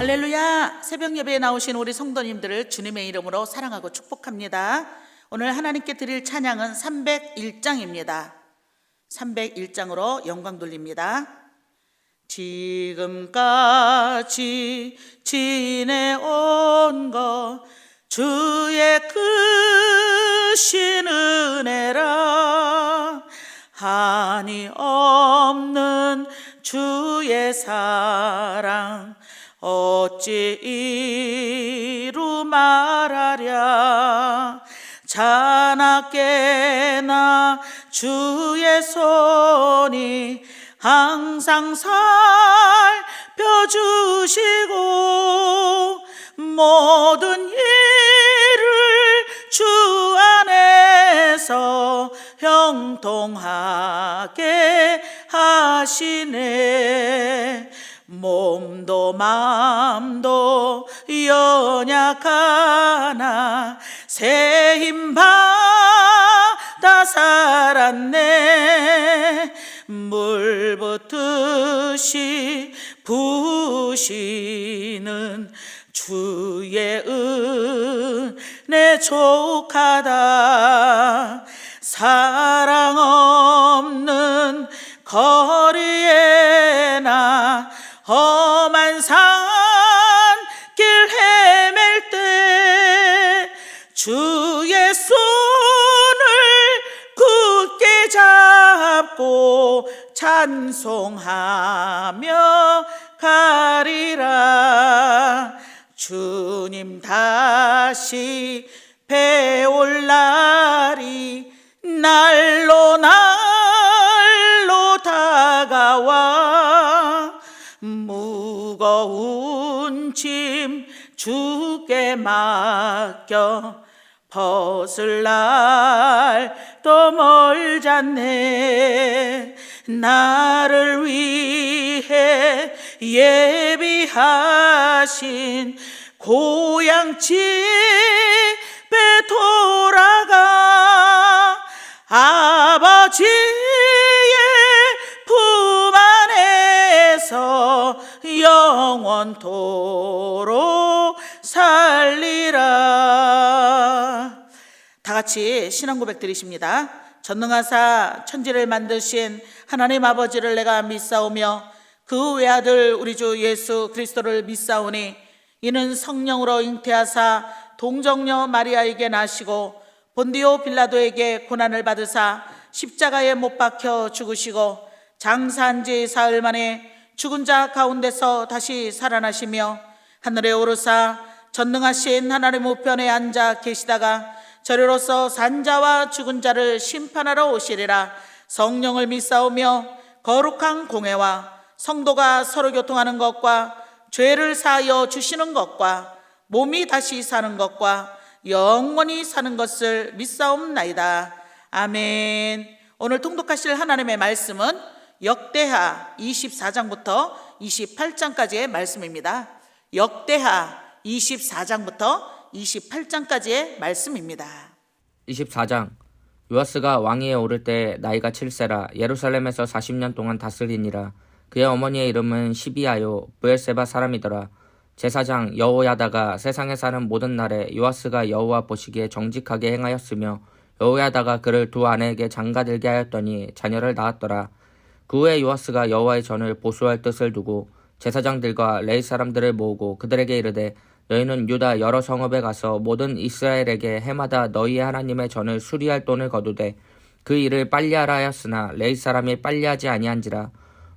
할렐루야. 새벽 예배에 나오신 우리 성도님들을 주님의 이름으로 사랑하고 축복합니다. 오늘 하나님께 드릴 찬양은 301장입니다 301장으로 영광 돌립니다. 지금까지 지내온 것 주의 크신 은혜라. 한이 없는 주의 사랑 어찌 이루 말하랴. 자나깨나 주의 손이 항상 살펴주시고 모든 일을 주 안에서 형통하게 하시네. 몸도 맘도 연약하나 새 힘 받아 살았네. 물 붓듯이 부으시는 주의 은혜 족하다. 사랑 없는 거리에나 험한 산길 헤맬 때 주의 손을 굳게 잡고 찬송하며 가리라. 주님 다시 배올 날이 날로 다가와. 무거운 짐 주께 맡겨 벗을 날도 멀잖네. 나를 위해 예비하신 고향 집에 돌아가 아버지의 품 안에서 영원토록 살리라. 다 같이 신앙 고백 드리십니다. 전능하사 천지를 만드신 하나님 아버지를 내가 믿사오며 그 외아들 우리 주 예수 그리스도를 믿사오니 이는 성령으로 잉태하사 동정녀 마리아에게 나시고 본디오 빌라도에게 고난을 받으사 십자가에 못 박혀 죽으시고 장사한 지 사흘 만에 죽은 자 가운데서 다시 살아나시며 하늘에 오르사 전능하신 하나님 우편에 앉아 계시다가 저리로서 산 자와 죽은 자를 심판하러 오시리라. 성령을 믿사오며 거룩한 공회와 성도가 서로 교통하는 것과 죄를 사하여 주시는 것과 몸이 다시 사는 것과 영원히 사는 것을 믿사옵나이다. 아멘. 오늘 통독하실 하나님의 말씀은 역대하 24장부터 28장까지의 말씀입니다. 역대하 24장부터 28장까지의 말씀입니다. 24장. 요아스가 왕위에 오를 때 나이가 7세라 예루살렘에서 40년 동안 다스리니라. 그의 어머니의 이름은 시비아요 브엘세바 사람이더라. 제사장 여호야다가 세상에 사는 모든 날에 요아스가 여호와 보시기에 정직하게 행하였으며 여호야다가 그를 두 아내에게 장가들게 하였더니 자녀를 낳았더라. 그 후에 요아스가 여호와의 전을 보수할 뜻을 두고 제사장들과 레위 사람들을 모으고 그들에게 이르되 너희는 유다 여러 성읍에 가서 모든 이스라엘에게 해마다 너희의 하나님의 전을 수리할 돈을 거두되 그 일을 빨리하라 하였으나 레위 사람이 빨리하지 아니한지라.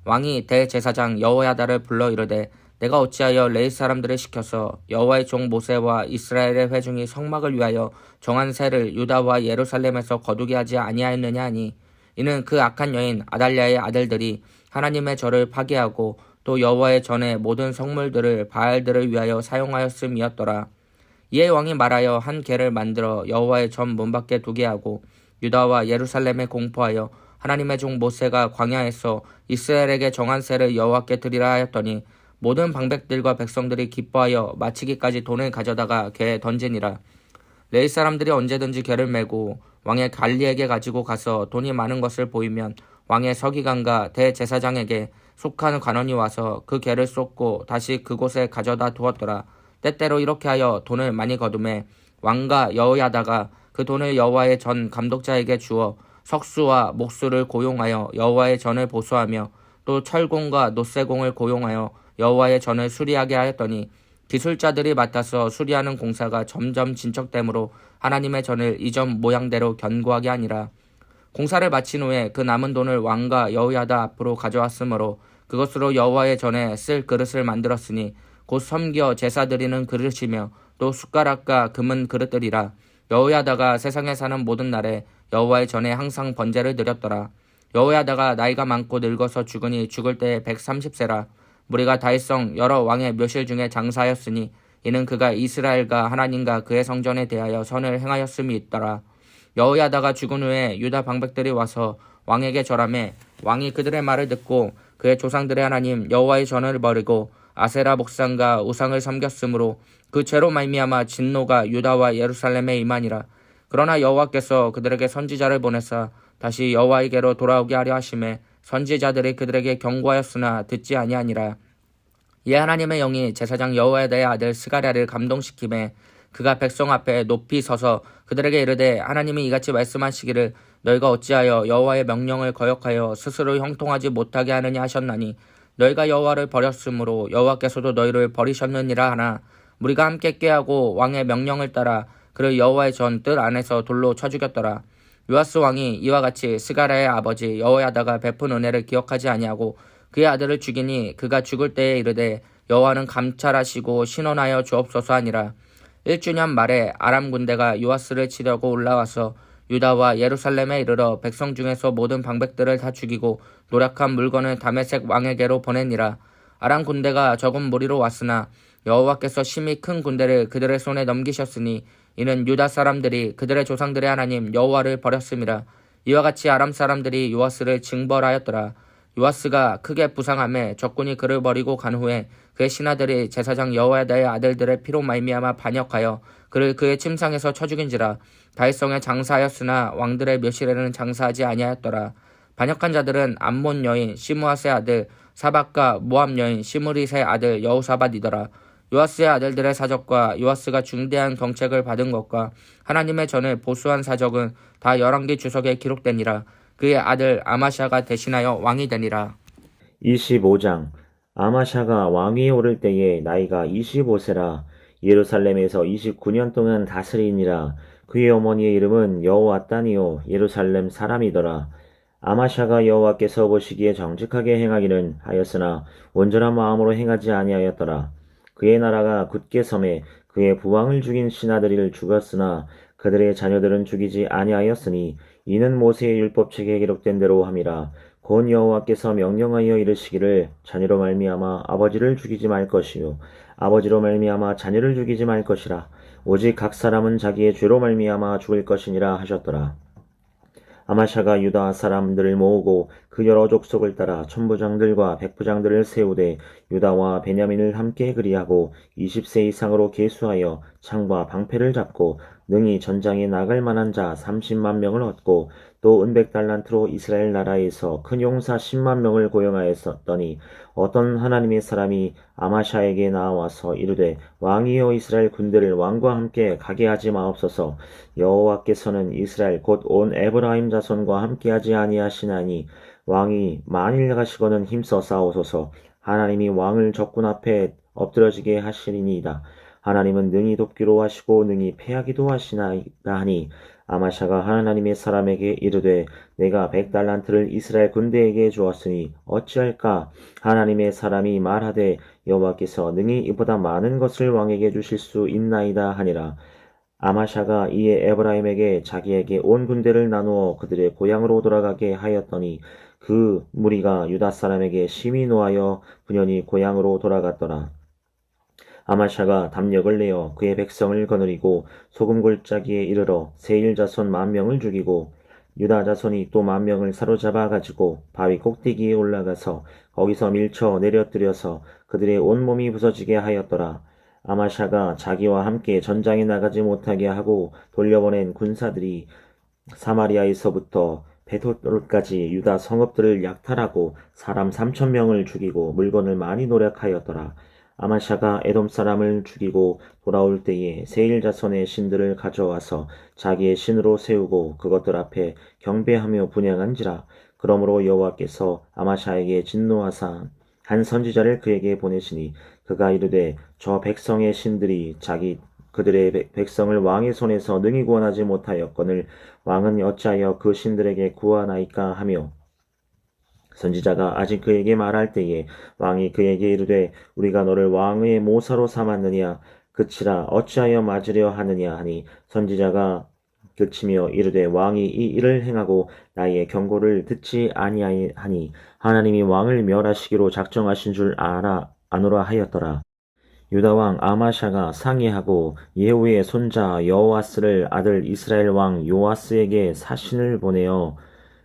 왕이 대제사장 여호야다를 불러 이르되 내가 어찌하여 레위 사람들을 시켜서 여호와의 종 모세와 이스라엘의 회중이 성막을 위하여 정한 세를 유다와 예루살렘에서 거두게 하지 아니하였느냐 하니 이는 그 악한 여인 아달랴의 아들들이 하나님의 절을 파괴하고 또 여호와의 전의 모든 성물들을 바알들을 위하여 사용하였음이었더라. 이에 왕이 말하여 한 개를 만들어 여호와의 전 문 밖에 두게 하고 유다와 예루살렘에 공포하여 하나님의 종 모세가 광야에서 이스라엘에게 정한 세를 여호와께 드리라 하였더니 모든 방백들과 백성들이 기뻐하여 마치기까지 돈을 가져다가 개에 던지니라. 레위 사람들이 언제든지 개를 메고 왕의 관리에게 가지고 가서 돈이 많은 것을 보이면 왕의 서기관과 대제사장에게 속한 관원이 와서 그 개를 쏟고 다시 그곳에 가져다 두었더라. 때때로 이렇게 하여 돈을 많이 거두매 왕과 여호야다가 그 돈을 여호와의 전 감독자에게 주어 석수와 목수를 고용하여 여호와의 전을 보수하며 또 철공과 노쇠공을 고용하여 여호와의 전을 수리하게 하였더니 기술자들이 맡아서 수리하는 공사가 점점 진척되므로 하나님의 전을 이전 모양대로 견고하게 하니라. 공사를 마친 후에 그 남은 돈을 왕과 여호야다 앞으로 가져왔으므로 그것으로 여호와의 전에 쓸 그릇을 만들었으니 곧 섬겨 제사 드리는 그릇이며 또 숟가락과 금은 그릇들이라. 여호야다가 세상에 사는 모든 날에 여호와의 전에 항상 번제를 드렸더라. 여호야다가 나이가 많고 늙어서 죽으니 죽을 때에 130세라. 무리가 다윗성 여러 왕의 묘실 중에 장사하였으니 이는 그가 이스라엘과 하나님과 그의 성전에 대하여 선을 행하였음이 있더라. 여호야다가 죽은 후에 유다 방백들이 와서 왕에게 절하매 왕이 그들의 말을 듣고 그의 조상들의 하나님 여호와의 전을 버리고 아세라 목상과 우상을 섬겼으므로 그 죄로 말미암아 진노가 유다와 예루살렘에 임하니라. 그러나 여호와께서 그들에게 선지자를 보내사 다시 여호와에게로 돌아오게 하려 하심에 선지자들이 그들에게 경고하였으나 듣지 아니하니라. 이에 하나님의 영이 제사장 여호야다의 아들 스가랴를 감동시키매 그가 백성 앞에 높이 서서 그들에게 이르되 하나님이 이같이 말씀하시기를 너희가 어찌하여 여호와의 명령을 거역하여 스스로 형통하지 못하게 하느냐 하셨나니 너희가 여호와를 버렸으므로 여호와께서도 너희를 버리셨느니라 하나 무리가 함께 꾀하고 왕의 명령을 따라 그를 여호와의 전 뜰 안에서 돌로 쳐 죽였더라. 요아스 왕이 이와 같이 스가랴의 아버지 여호야다가 베푼 은혜를 기억하지 아니하고 그의 아들을 죽이니 그가 죽을 때에 이르되 여호와는 감찰하시고 신원하여 주옵소서 하니라. 1주년 말에 아람 군대가 요아스를 치려고 올라와서 유다와 예루살렘에 이르러 백성 중에서 모든 방백들을 다 죽이고 노략한 물건을 다메섹 왕에게로 보내니라. 아람 군대가 적은 무리로 왔으나 여호와께서 심히 큰 군대를 그들의 손에 넘기셨으니 이는 유다 사람들이 그들의 조상들의 하나님 여호와를 버렸음이라. 이와 같이 아람 사람들이 요아스를 징벌하였더라. 요아스가 크게 부상하며 적군이 그를 버리고 간 후에 그의 신하들이 제사장 여호야다의 아들들의 피로 말미암아 반역하여 그를 그의 침상에서 쳐 죽인지라. 다윗성에 장사하였으나 왕들의 묘실에는 장사하지 아니하였더라. 반역한 자들은 암몬 여인 시므아스의 아들 사박과 모압 여인 시므릿의 아들 여호사밧이더라. 요아스의 아들들의 사적과 요아스가 중대한 경책을 받은 것과 하나님의 전을 보수한 사적은 다 열왕기 주석에 기록되니라. 그의 아들 아마샤가 대신하여 왕이 되니라. 25장 아마샤가 왕위에 오를 때에 나이가 25세라. 예루살렘에서 29년 동안 다스리니라. 그의 어머니의 이름은 여호아따니요 예루살렘 사람이더라. 아마샤가 여호와께서 보시기에 정직하게 행하기는 하였으나 온전한 마음으로 행하지 아니하였더라. 그의 나라가 굳게 섬에 그의 부왕을 죽인 신하들을 죽였으나 그들의 자녀들은 죽이지 아니하였으니 이는 모세의 율법책에 기록된 대로 함이라. 곧 여호와께서 명령하여 이르시기를 자녀로 말미암아 아버지를 죽이지 말 것이요 아버지로 말미암아 자녀를 죽이지 말 것이라. 오직 각 사람은 자기의 죄로 말미암아 죽을 것이니라 하셨더라. 아마샤가 유다 사람들을 모으고 그 여러 족속을 따라 천부장들과 백부장들을 세우되 유다와 베냐민을 함께 그리하고 20세 이상으로 계수하여 창과 방패를 잡고 능히 전장에 나갈 만한 자 30만 명을 얻고 또 은백달란트로 이스라엘 나라에서 큰 용사 10만 명을 고용하였더니 어떤 하나님의 사람이 아마샤에게 나와서 이르되 왕이여 이스라엘 군대를 왕과 함께 가게 하지 마옵소서. 여호와께서는 이스라엘 곧 온 에브라임 자손과 함께하지 아니하시나니 왕이 만일 가시거는 힘써 싸우소서. 하나님이 왕을 적군 앞에 엎드러지게 하시리니이다. 하나님은 능히 돕기로 하시고 능히 패하기도 하시나이다 하니 아마샤가 하나님의 사람에게 이르되 내가 100달란트를 이스라엘 군대에게 주었으니 어찌할까? 하나님의 사람이 말하되 여호와께서 능히 이보다 많은 것을 왕에게 주실 수 있나이다 하니라. 아마샤가 이에 에브라임에게 자기에게 온 군대를 나누어 그들의 고향으로 돌아가게 하였더니 그 무리가 유다 사람에게 심히 노하여 분연히 고향으로 돌아갔더라. 아마샤가 담력을 내어 그의 백성을 거느리고 소금 골짜기에 이르러 세일 자손 10,000명을 죽이고 유다 자손이 또 10,000명을 사로잡아 가지고 바위 꼭대기에 올라가서 거기서 밀쳐 내려뜨려서 그들의 온몸이 부서지게 하였더라. 아마샤가 자기와 함께 전장에 나가지 못하게 하고 돌려보낸 군사들이 사마리아에서부터 베토롯까지 유다 성읍들을 약탈하고 사람 3,000명을 죽이고 물건을 많이 노력하였더라. 아마샤가 에돔 사람을 죽이고 돌아올 때에 세일 자손의 신들을 가져와서 자기의 신으로 세우고 그것들 앞에 경배하며 분향한지라. 그러므로 여호와께서 아마샤에게 진노하사 한 선지자를 그에게 보내시니 그가 이르되 저 백성의 신들이 그들의 백성을 왕의 손에서 능히 구원하지 못하였거늘 왕은 어찌하여 그 신들에게 구하나이까 하며 선지자가 아직 그에게 말할 때에 왕이 그에게 이르되 우리가 너를 왕의 모사로 삼았느냐 그치라 어찌하여 맞으려 하느냐 하니 선지자가 그치며 이르되 왕이 이 일을 행하고 나의 경고를 듣지 아니하니 하나님이 왕을 멸하시기로 작정하신 줄 아노라 하였더라. 유다왕 아마샤가 상의하고 예후의 손자 여호아스를 아들 이스라엘 왕 요아스에게 사신을 보내어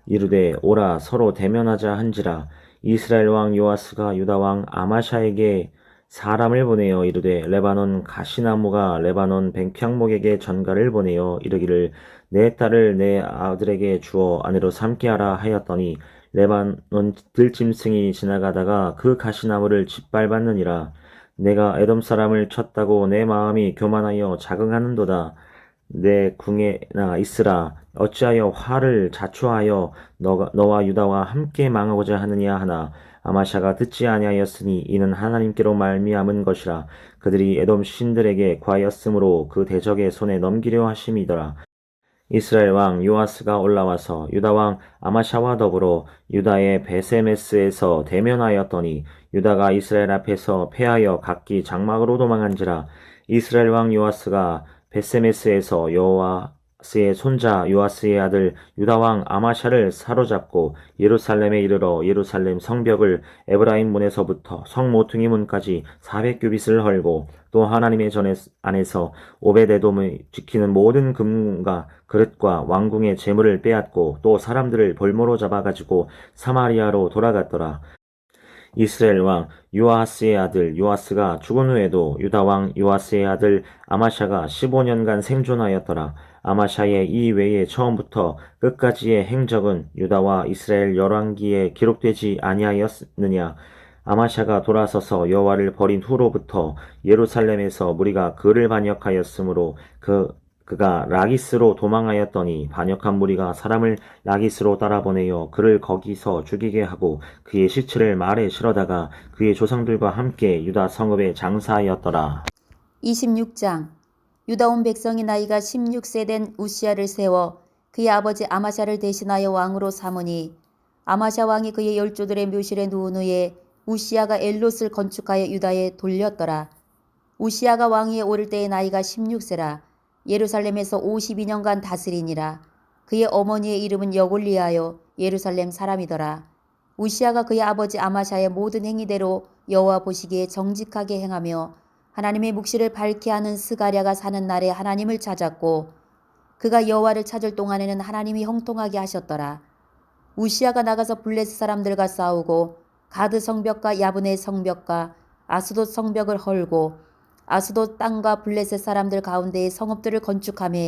이르되 오라 서로 대면하자 한지라. 이스라엘 왕 요아스가 유다 왕 아마샤에게 사람을 보내어 이르되 레바논 가시나무가 레바논 백향목에게 전가를 보내어 이르기를 내 딸을 내 아들에게 주어 아내로 삼게 하라 하였더니 레바논 들짐승이 지나가다가 그 가시나무를 짓밟았느니라. 내가 에돔 사람을 쳤다고 내 마음이 교만하여 자긍하는도다. 내 궁에나 있으라. 어찌하여 화를 자초하여 너와 유다와 함께 망하고자 하느냐 하나 아마샤가 듣지 아니하였으니 이는 하나님께로 말미암은 것이라. 그들이 에돔 신들에게 구하였으므로 그 대적의 손에 넘기려 하심이더라. 이스라엘 왕 요아스가 올라와서 유다 왕 아마샤와 더불어 유다의 베세메스에서 대면하였더니 유다가 이스라엘 앞에서 패하여 각기 장막으로 도망한지라. 이스라엘 왕 요아스가 베세메스에서 요아스의 손자 요아스의 아들 유다 왕 아마샤를 사로잡고 예루살렘에 이르러 예루살렘 성벽을 에브라임 문에서부터 성 모퉁이 문까지 400규빗을 헐고 또 하나님의 전 안에서 오벳에돔을 지키는 모든 금과 그릇과 왕궁의 재물을 빼앗고 또 사람들을 볼모로 잡아가지고 사마리아로 돌아갔더라. 이스라엘 왕 요아스의 아들 요아스가 죽은 후에도 유다 왕 요아스의 아들 아마샤가 15년간 생존하였더라. 아마샤의 이 외에 처음부터 끝까지의 행적은 유다와 이스라엘 열왕기에 기록되지 아니하였느냐. 아마샤가 돌아서서 여호와를 버린 후로부터 예루살렘에서 무리가 그를 반역하였으므로 그가 라기스로 도망하였더니 반역한 무리가 사람을 라기스로 따라보내어 그를 거기서 죽이게 하고 그의 시체를 말에 실어다가 그의 조상들과 함께 유다 성읍에 장사하였더라. 26장 유다 온 백성이 나이가 16세 된 우시야를 세워 그의 아버지 아마샤를 대신하여 왕으로 삼으니 아마샤 왕이 그의 열조들의 묘실에 누운 후에 우시야가 엘롯을 건축하여 유다에 돌렸더라. 우시야가 왕위에 오를 때의 나이가 16세라. 예루살렘에서 52년간 다스리니라. 그의 어머니의 이름은 여골리하여 예루살렘 사람이더라. 우시야가 그의 아버지 아마샤의 모든 행위대로 여호와 보시기에 정직하게 행하며 하나님의 묵시를 밝게 하는 스가랴가 사는 날에 하나님을 찾았고 그가 여호와를 찾을 동안에는 하나님이 형통하게 하셨더라. 우시야가 나가서 블레스 사람들과 싸우고 가드 성벽과 야브네 성벽과 아스돗 성벽을 헐고 아스돗 땅과 블레셋 사람들 가운데에 성읍들을 건축하며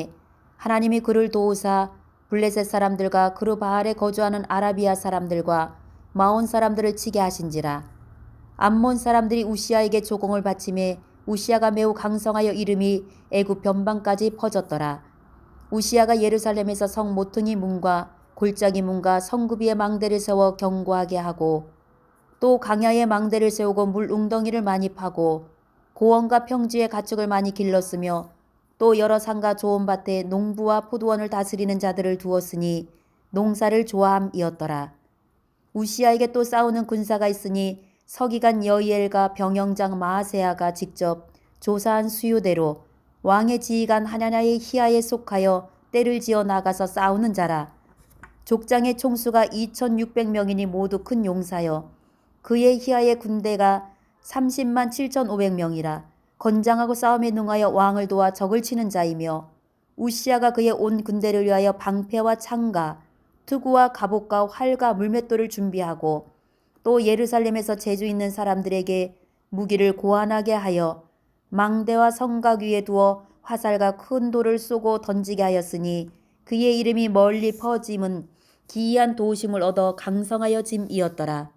하나님이 그를 도우사 블레셋 사람들과 그르바알에 거주하는 아라비아 사람들과 마온 사람들을 치게 하신지라. 암몬 사람들이 우시야에게 조공을 바치매 우시야가 매우 강성하여 이름이 애굽 변방까지 퍼졌더라. 우시야가 예루살렘에서 성 모퉁이 문과 골짜기 문과 성구비의 망대를 세워 견고하게 하고 또 강야의 망대를 세우고 물 웅덩이를 많이 파고 고원과 평지의 가축을 많이 길렀으며 또 여러 산과 좋은 밭에 농부와 포도원을 다스리는 자들을 두었으니 농사를 좋아함이었더라. 우시야에게 또 싸우는 군사가 있으니 서기관 여이엘과 병영장 마아세야가 직접 조사한 수요대로 왕의 지휘관 하냐냐의 희하에 속하여 떼를 지어 나가서 싸우는 자라. 족장의 총수가 2600명이니 모두 큰 용사여 그의 희하의 군대가 30만 7500명이라. 건장하고 싸움에 능하여 왕을 도와 적을 치는 자이며 우시야가 그의 온 군대를 위하여 방패와 창과 투구와 갑옷과 활과 물맷돌을 준비하고 또 예루살렘에서 재주 있는 사람들에게 무기를 고안하게 하여 망대와 성곽 위에 두어 화살과 큰 돌을 쏘고 던지게 하였으니 그의 이름이 멀리 퍼짐은 기이한 도우심을 얻어 강성하여 짐이었더라.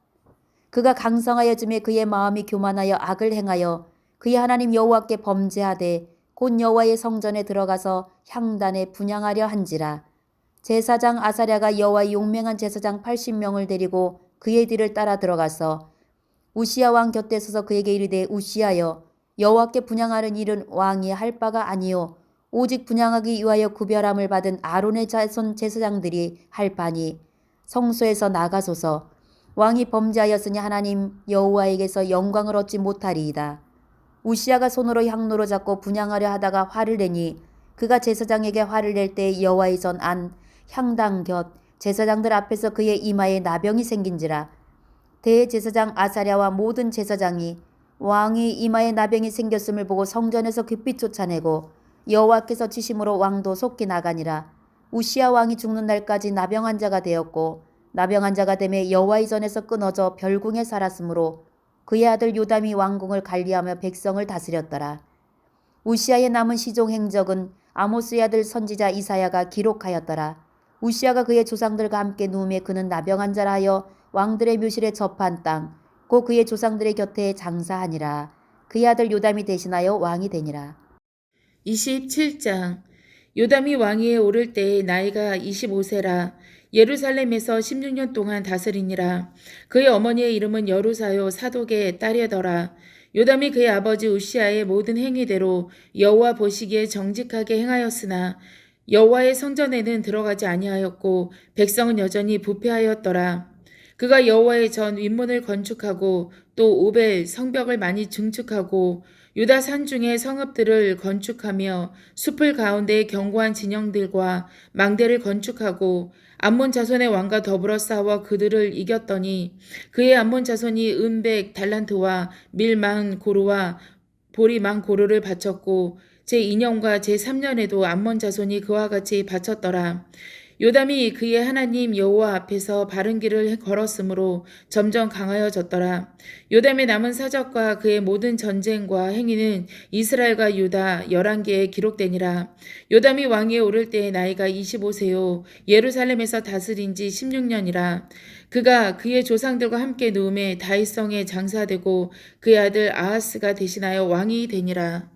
그가 강성하여 짐에 그의 마음이 교만하여 악을 행하여 그의 하나님 여호와께 범죄하되 곧 여호와의 성전에 들어가서 향단에 분향하려 한지라. 제사장 아사랴가 여호와의 용맹한 제사장 80명을 데리고 그의 뒤를 따라 들어가서 우시야 왕 곁에 서서 그에게 이르되 우시야여 여호와께 분향하는 일은 왕이 할 바가 아니요 오직 분향하기 위하여 구별함을 받은 아론의 자손 제사장들이 할 바니 성소에서 나가소서. 왕이 범죄하였으니 하나님 여호와에게서 영광을 얻지 못하리이다. 우시야가 손으로 향로로 잡고 분향하려 하다가 화를 내니 그가 제사장에게 화를 낼 때 여호와의 전 안 향당 곁 제사장들 앞에서 그의 이마에 나병이 생긴지라. 대제사장 아사랴와 모든 제사장이 왕이 이마에 나병이 생겼음을 보고 성전에서 급히 쫓아내고 여호와께서 치심으로 왕도 속히 나가니라. 우시야 왕이 죽는 날까지 나병 환자가 되었고 나병 환자가 되매 여호와의 전에서 끊어져 별궁에 살았으므로 그의 아들 요담이 왕궁을 관리하며 백성을 다스렸더라. 우시야의 남은 시종 행적은 아모스의 아들 선지자 이사야가 기록하였더라. 우시야가 그의 조상들과 함께 누움에 그는 나병 환자라 하여 왕들의 묘실에 접한 땅 곧 그의 조상들의 곁에 장사하니라. 그의 아들 요담이 대신하여 왕이 되니라. 27장. 요담이 왕위에 오를 때에 나이가 25세라. 예루살렘에서 16년 동안 다스리니라. 그의 어머니의 이름은 여루사요 사독의 딸이더라. 요담이 그의 아버지 우시야의 모든 행위대로 여호와 보시기에 정직하게 행하였으나 여호와의 성전에는 들어가지 아니하였고 백성은 여전히 부패하였더라. 그가 여호와의 전 윗문을 건축하고 또 오벨 성벽을 많이 증축하고 유다 산중의 성읍들을 건축하며 숲을 가운데 견고한 진영들과 망대를 건축하고 암몬 자손의 왕과 더불어 싸워 그들을 이겼더니 그의 암몬 자손이 은백 달란트와 밀만 고루와 보리만 고루를 바쳤고 제2년과 제3년에도 암몬 자손이 그와 같이 바쳤더라. 요담이 그의 하나님 여호와 앞에서 바른 길을 걸었으므로 점점 강하여졌더라. 요담의 남은 사적과 그의 모든 전쟁과 행위는 이스라엘과 유다 11개에 기록되니라. 요담이 왕위에 오를 때의 나이가 25세요 예루살렘에서 다스린 지 16년이라. 그가 그의 조상들과 함께 누움에 다윗성에 장사되고 그의 아들 아하스가 대신하여 왕이 되니라.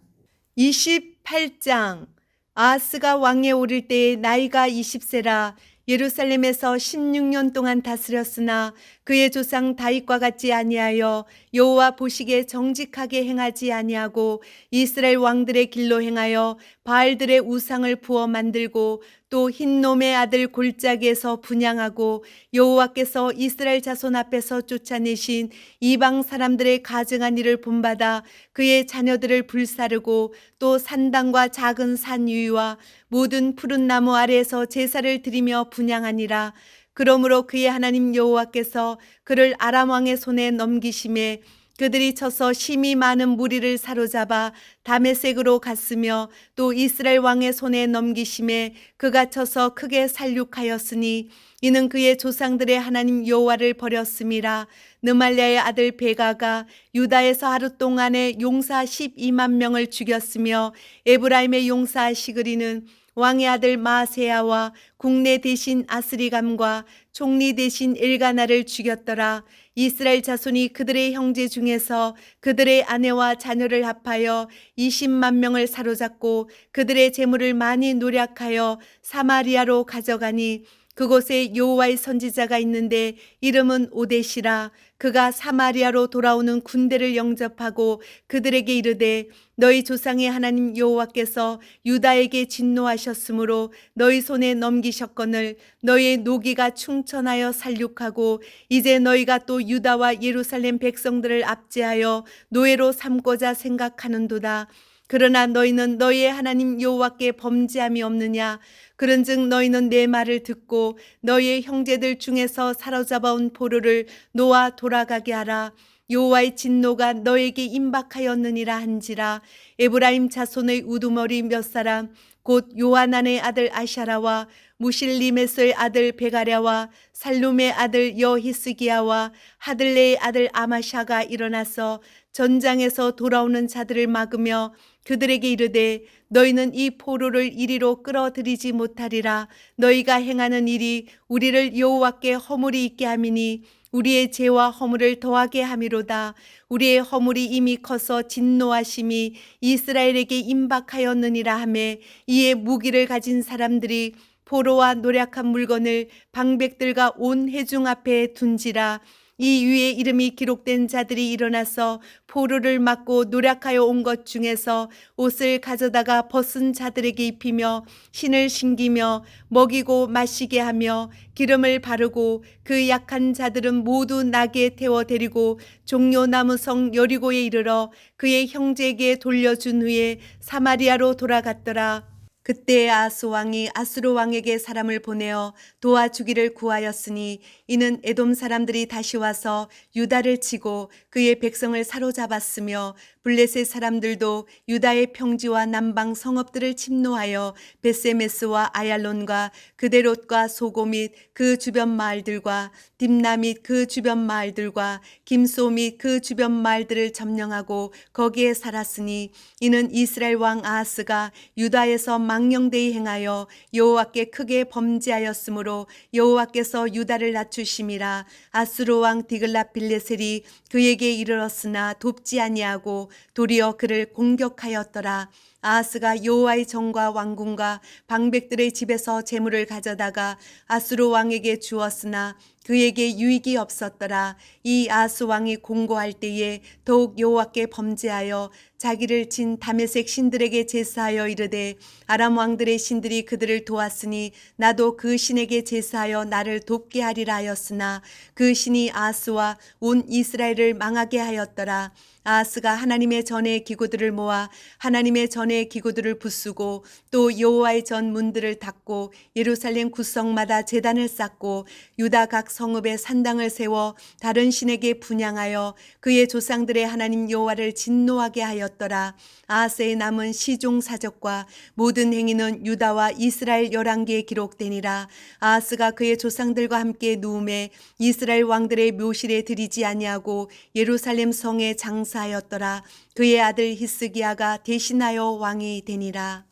28장. 아하스가 왕에 오를 때에 나이가 20세라. 예루살렘에서 16년 동안 다스렸으나 그의 조상 다윗과 같지 아니하여 여호와 보시기에 정직하게 행하지 아니하고 이스라엘 왕들의 길로 행하여 바알들의 우상을 부어 만들고 또 흰놈의 아들 골짜기에서 분향하고 여호와께서 이스라엘 자손 앞에서 쫓아내신 이방 사람들의 가증한 일을 본받아 그의 자녀들을 불사르고 또 산당과 작은 산 위와 모든 푸른 나무 아래에서 제사를 드리며 분향하니라. 그러므로 그의 하나님 여호와께서 그를 아람 왕의 손에 넘기심에 그들이 쳐서 심히 많은 무리를 사로잡아 다메섹으로 갔으며 또 이스라엘 왕의 손에 넘기심에 그가 쳐서 크게 살육하였으니 이는 그의 조상들의 하나님 여호와를 버렸음이라. 느말랴의 아들 베가가 유다에서 하루 동안에 용사 12만 명을 죽였으며 에브라임의 용사 시그리는 왕의 아들 마세야와 국내 대신 아스리감과 총리 대신 엘가나를 죽였더라. 이스라엘 자손이 그들의 형제 중에서 그들의 아내와 자녀를 합하여 20만 명을 사로잡고 그들의 재물을 많이 노략하여 사마리아로 가져가니 그곳에 여호와의 선지자가 있는데 이름은 오데시라. 그가 사마리아로 돌아오는 군대를 영접하고 그들에게 이르되 너희 조상의 하나님 여호와께서 유다에게 진노하셨으므로 너희 손에 넘기셨거늘 너희의 노기가 충천하여 살육하고 이제 너희가 또 유다와 예루살렘 백성들을 압제하여 노예로 삼고자 생각하는도다. 그러나 너희는 너희의 하나님 여호와께 범죄함이 없느냐? 그런즉 너희는 내 말을 듣고 너희의 형제들 중에서 사로잡아온 포로를 놓아 돌아가게 하라. 여호와의 진노가 너에게 임박하였느니라 한지라. 에브라임 자손의 우두머리 몇 사람 곧 요하난의 아들 아샤라와 무실리메스의 아들 베가랴와 살룸의 아들 여히스기야와 하들레의 아들 아마샤가 일어나서 전장에서 돌아오는 자들을 막으며 그들에게 이르되 너희는 이 포로를 이리로 끌어들이지 못하리라. 너희가 행하는 일이 우리를 여호와께 허물이 있게 함이니 우리의 죄와 허물을 더하게 함이로다. 우리의 허물이 이미 커서 진노하심이 이스라엘에게 임박하였느니라 하매 이에 무기를 가진 사람들이 포로와 노략한 물건을 방백들과 온 회중 앞에 둔지라. 이 위에 이름이 기록된 자들이 일어나서 포로를 막고 노략하여 온 것 중에서 옷을 가져다가 벗은 자들에게 입히며 신을 신기며 먹이고 마시게 하며 기름을 바르고 그 약한 자들은 모두 나귀에 태워 데리고 종려나무성 여리고에 이르러 그의 형제에게 돌려준 후에 사마리아로 돌아갔더라. 그때 아하스 왕이 아수르 왕에게 사람을 보내어 도와주기를 구하였으니 이는 에돔 사람들이 다시 와서 유다를 치고 그의 백성을 사로잡았으며 블레셋 사람들도 유다의 평지와 남방 성읍들을 침노하여 베세메스와 아얄론과 그데롯과 소고 및 그 주변 마을들과 딥나 및 그 주변 마을들과 김소 및 그 주변 마을들을 점령하고 거기에 살았으니 이는 이스라엘 왕 아하스가 유다에서 망령되이 행하여 여호와께 크게 범죄하였으므로 여호와께서 유다를 낮추심이라. 아수르 왕 디글랏빌레셀이 그에게 이르렀으나 돕지 아니하고 도리어 그를 공격하였더라. 아하스가 여호와의 정과 왕궁과 방백들의 집에서 재물을 가져다가 아수르 왕에게 주었으나 그에게 유익이 없었더라. 이 아하스 왕이 공고할 때에 더욱 여호와께 범죄하여 자기를 친 다메섹 신들에게 제사하여 이르되 아람 왕들의 신들이 그들을 도왔으니 나도 그 신에게 제사하여 나를 돕게 하리라 하였으나 그 신이 아하스와 온 이스라엘을 망하게 하였더라. 아하스가 하나님의 전의 기구들을 모아 하나님의 전의 기구들을 부수고 또 여호와의 전 문들을 닫고 예루살렘 구성마다 제단을 쌓고 유다 각 성읍에 산당을 세워 다른 신에게 분향하여 그의 조상들의 하나님 여호와를 진노하게 하였더라. 아하스의 남은 시종 사적과 모든 행위는 유다와 이스라엘 열왕기에 기록되니라. 아하스가 그의 조상들과 함께 누움에 이스라엘 왕들의 묘실에 들이지 아니하고 예루살렘 성에 장사하였더라. 그의 아들 히스기야가 대신하여 왕이 되니라.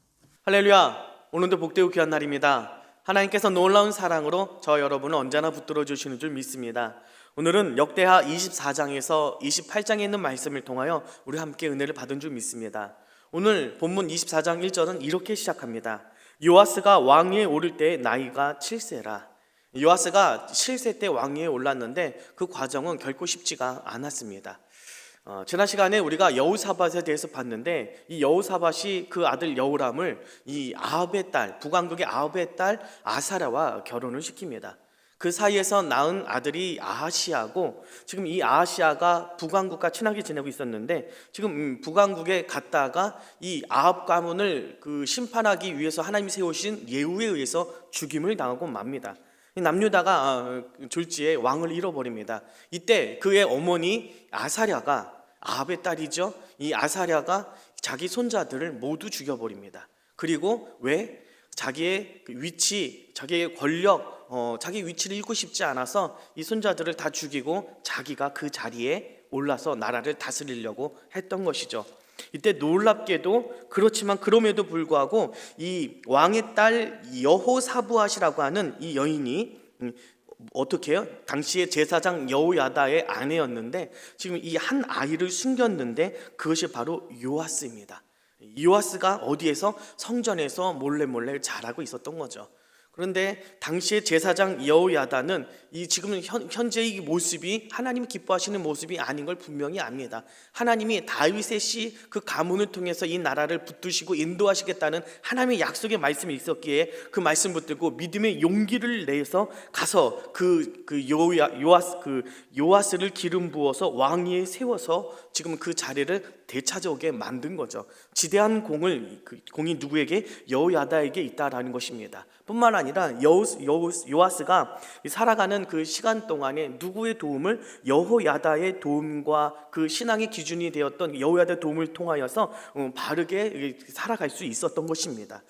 할렐루야! 오늘도 복되고 귀한 날입니다. 하나님께서 놀라운 사랑으로 저 여러분을 언제나 붙들어 주시는 줄 믿습니다. 오늘은 역대하 24장에서 28장에 있는 말씀을 통하여 우리 함께 은혜를 받은 줄 믿습니다. 오늘 본문 24장 1절은 이렇게 시작합니다. 요아스가 왕위에 오를 때 나이가 7세라. 요아스가 7세 때 왕위에 올랐는데 그 과정은 결코 쉽지가 않았습니다. 지난 시간에 우리가 여호사밧에 대해서 봤는데 이 여호사밧이 그 아들 여호람을 이 아합의 딸, 북왕국의 아합의 딸 아사랴와 결혼을 시킵니다. 그 사이에서 낳은 아들이 아하시아고 지금 이 아하시아가 북왕국과 친하게 지내고 있었는데 지금 북왕국에 갔다가 이 아합 가문을 심판하기 위해서 하나님이 세우신 예후에 의해서 죽임을 당하고 맙니다. 남유다가 졸지에 왕을 잃어버립니다. 이때 그의 어머니 아사랴가 아합의 딸이죠. 이 아사랴가 자기 손자들을 모두 죽여버립니다. 그리고 왜? 자기의 위치, 자기의 권력, 자기 위치를 잃고 싶지 않아서 이 손자들을 다 죽이고 자기가 그 자리에 올라서 나라를 다스리려고 했던 것이죠. 이때 놀랍게도 그렇지만 그럼에도 불구하고 이 왕의 딸 여호사부앗이라고 하는 이 여인이 어떻게 해요? 당시에 제사장 여호야다의 아내였는데 지금 이 한 아이를 숨겼는데 그것이 바로 요아스입니다. 요아스가 어디에서? 성전에서 몰래 자라고 있었던 거죠. 그런데 당시에 제사장 여호야다는 이 지금 현재의 이 모습이 하나님이 기뻐하시는 모습이 아닌 걸 분명히 압니다. 하나님이 다윗의 씨 그 가문을 통해서 이 나라를 붙드시고 인도하시겠다는 하나님의 약속의 말씀이 있었기에 그 말씀 붙들고 믿음의 용기를 내서 가서 요아스를 기름 부어서 왕위에 세워서 지금 그 자리를 되찾아오게 만든 거죠. 지대한 공이 누구에게? 여호야다에게 있다라는 것입니다. 뿐만 아니라 요아스가 살아가는 그 시간 동안에 누구의 도움을? 여호야다의 도움과 그 신앙의 기준이 되었던 여호야다의 도움을 통하여서 바르게 살아갈 수 있었던 것입니다.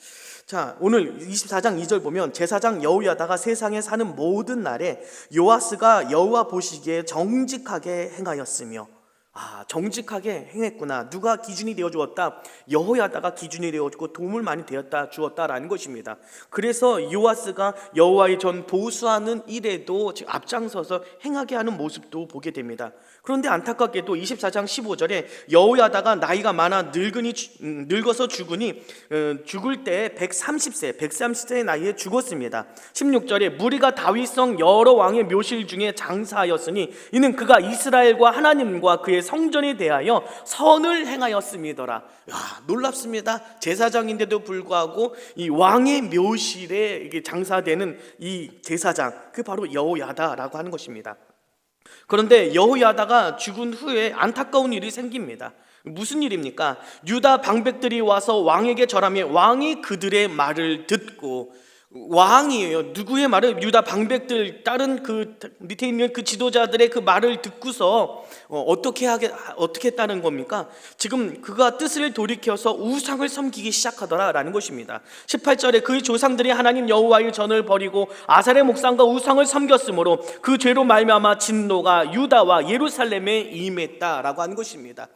자, 오늘 24장 2절 보면 제사장 여호야다가 세상에 사는 모든 날에 요아스가 여호와 보시기에 정직하게 행하였으며, 정직하게 행했구나. 누가 기준이 되어 주었다? 여호야다가 기준이 되어 주고 도움을 많이 주었다라는 것입니다. 그래서 요아스가 여호와의 전 보수하는 일에도 지금 앞장서서 행하게 하는 모습도 보게 됩니다. 그런데 안타깝게도 24장 15절에 여호야다가 나이가 많아 늙어서 죽으니 죽을 때 130세의 나이에 죽었습니다. 16절에 무리가 다윗성 여러 왕의 묘실 중에 장사하였으니 이는 그가 이스라엘과 하나님과 그의 성전에 대하여 선을 행하였음이더라. 놀랍습니다. 제사장인데도 불구하고 이 왕의 묘실에 장사되는 이 제사장, 그 바로 여호야다라고 하는 것입니다. 그런데 여호야다가 죽은 후에 안타까운 일이 생깁니다. 무슨 일입니까? 유다 방백들이 와서 왕에게 절하며 왕이 그들의 말을 듣고, 왕이에요. 누구의 말을? 유다 방백들, 다른 그 밑에 있는 그 지도자들의 그 말을 듣고서 어떻게 했다는 겁니까? 지금 그가 뜻을 돌이켜서 우상을 섬기기 시작하더라라는 것입니다. 18절에 그의 조상들이 하나님 여호와의 전을 버리고 아사레 목상과 우상을 섬겼으므로 그 죄로 말미암아 진노가 유다와 예루살렘에 임했다라고 하는 것입니다.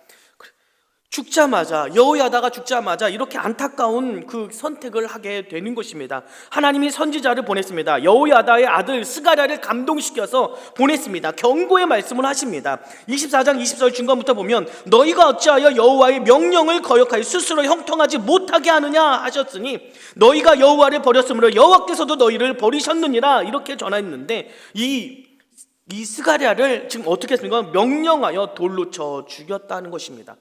여호야다가 죽자마자 이렇게 안타까운 그 선택을 하게 되는 것입니다. 하나님이 선지자를 보냈습니다. 여호야다의 아들 스가랴를 감동시켜서 보냈습니다. 경고의 말씀을 하십니다. 24장 20절 중간부터 보면 너희가 어찌하여 여호와의 명령을 거역하여 스스로 형통하지 못하게 하느냐 하셨으니 너희가 여호와를 버렸으므로 여호와께서도 너희를 버리셨느니라, 이렇게 전하였는데 이 스가랴를 지금 어떻게 했습니까? 명령하여 돌로 쳐 죽였다는 것입니다.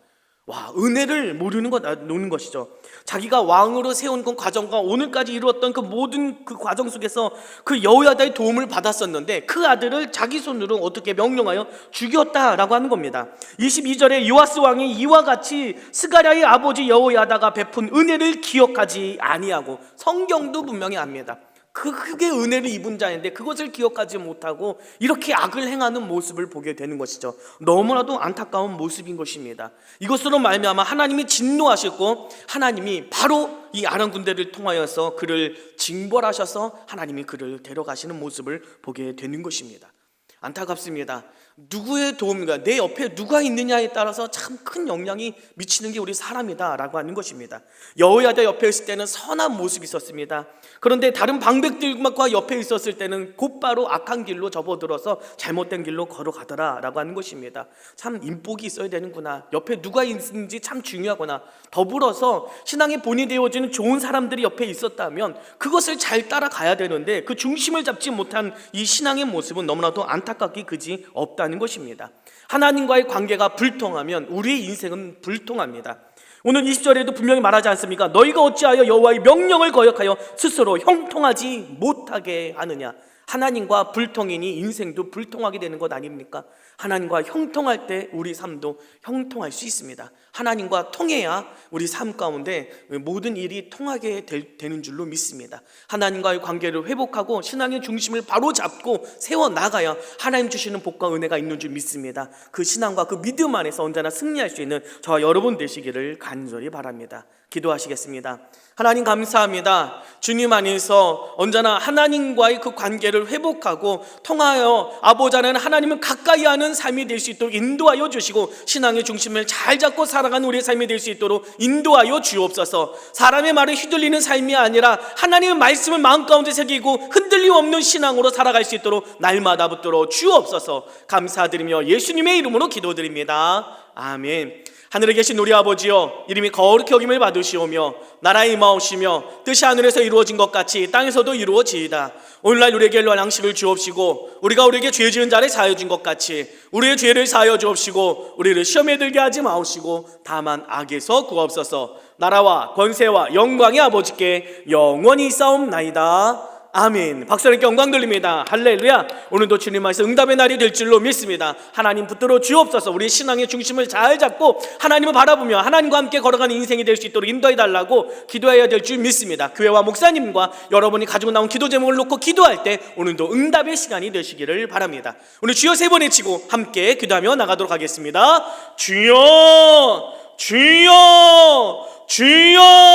은혜를 노는 것이죠. 자기가 왕으로 세운 그 과정과 오늘까지 이루었던 그 모든 그 과정 속에서 그 여호야다의 도움을 받았었는데 그 아들을 자기 손으로 어떻게 명령하여 죽였다라고 하는 겁니다. 22절에 요아스 왕이 이와 같이 스가랴의 아버지 여호야다가 베푼 은혜를 기억하지 아니하고, 성경도 분명히 압니다. 크게 은혜를 입은 자인데 그것을 기억하지 못하고 이렇게 악을 행하는 모습을 보게 되는 것이죠. 너무나도 안타까운 모습인 것입니다. 이것으로 말미암아 하나님이 진노하셨고, 하나님이 바로 이 아람 군대를 통하여서 그를 징벌하셔서 하나님이 그를 데려가시는 모습을 보게 되는 것입니다. 안타깝습니다. 누구의 도움인가, 내 옆에 누가 있느냐에 따라서 참 큰 영향이 미치는 게 우리 사람이다라고 하는 것입니다. 여호야다 옆에 있을 때는 선한 모습이 있었습니다. 그런데 다른 방백들과 옆에 있었을 때는 곧바로 악한 길로 접어들어서 잘못된 길로 걸어가더라라고 하는 것입니다. 참 인복이 있어야 되는구나, 옆에 누가 있는지 참 중요하구나. 더불어서 신앙의 본이 되어지는 좋은 사람들이 옆에 있었다면 그것을 잘 따라가야 되는데 그 중심을 잡지 못한 이 신앙의 모습은 너무나도 안타깝기 그지 없다는 것입니다. 하나님과의 관계가 불통하면 우리의 인생은 불통합니다. 오늘 20절에도 분명히 말하지 않습니까? 너희가 어찌하여 여호와의 명령을 거역하여 스스로 형통하지 못하게 하느냐. 하나님과 불통이니 인생도 불통하게 되는 것 아닙니까? 하나님과 형통할 때 우리 삶도 형통할 수 있습니다. 하나님과 통해야 우리 삶 가운데 모든 일이 통하게 되는 줄로 믿습니다. 하나님과의 관계를 회복하고 신앙의 중심을 바로 잡고 세워나가야 하나님 주시는 복과 은혜가 있는 줄 믿습니다. 그 신앙과 그 믿음 안에서 언제나 승리할 수 있는 저와 여러분 되시기를 간절히 바랍니다. 기도하시겠습니다. 하나님 감사합니다. 주님 안에서 언제나 하나님과의 그 관계를 회복하고 통하여 아버지 하나님, 하나님을 가까이 하는 삶이 될 수 있도록 인도하여 주시고 신앙의 중심을 잘 잡고 살아가는 우리의 삶이 될 수 있도록 인도하여 주옵소서. 사람의 말에 휘둘리는 삶이 아니라 하나님의 말씀을 마음 가운데 새기고 흔들림 없는 신앙으로 살아갈 수 있도록 날마다 붙들어 주옵소서. 감사드리며 예수님의 이름으로 기도드립니다. 아멘. 하늘에 계신 우리 아버지여, 이름이 거룩히 여김을 받으시오며 나라의 임하오시며 뜻이 하늘에서 이루어진 것 같이 땅에서도 이루어지이다. 오늘날 우리에게 일용할 양식을 주옵시고 우리가 우리에게 죄 지은 자를 사하여 준 것 같이 우리의 죄를 사하여 주옵시고 우리를 시험에 들게 하지 마옵시고 다만 악에서 구하옵소서. 나라와 권세와 영광의 아버지께 영원히 있사옵나이다. 아멘. 박사님께 영광 돌립니다. 할렐루야. 오늘도 주님 말씀 응답의 날이 될 줄로 믿습니다. 하나님 붙들어 주옵소서. 우리 신앙의 중심을 잘 잡고 하나님을 바라보며 하나님과 함께 걸어가는 인생이 될 수 있도록 인도해 달라고 기도해야 될 줄 믿습니다. 교회와 목사님과 여러분이 가지고 나온 기도 제목을 놓고 기도할 때 오늘도 응답의 시간이 되시기를 바랍니다. 오늘 주여 3번 외치고 함께 기도하며 나가도록 하겠습니다. 주여, 주여, 주여.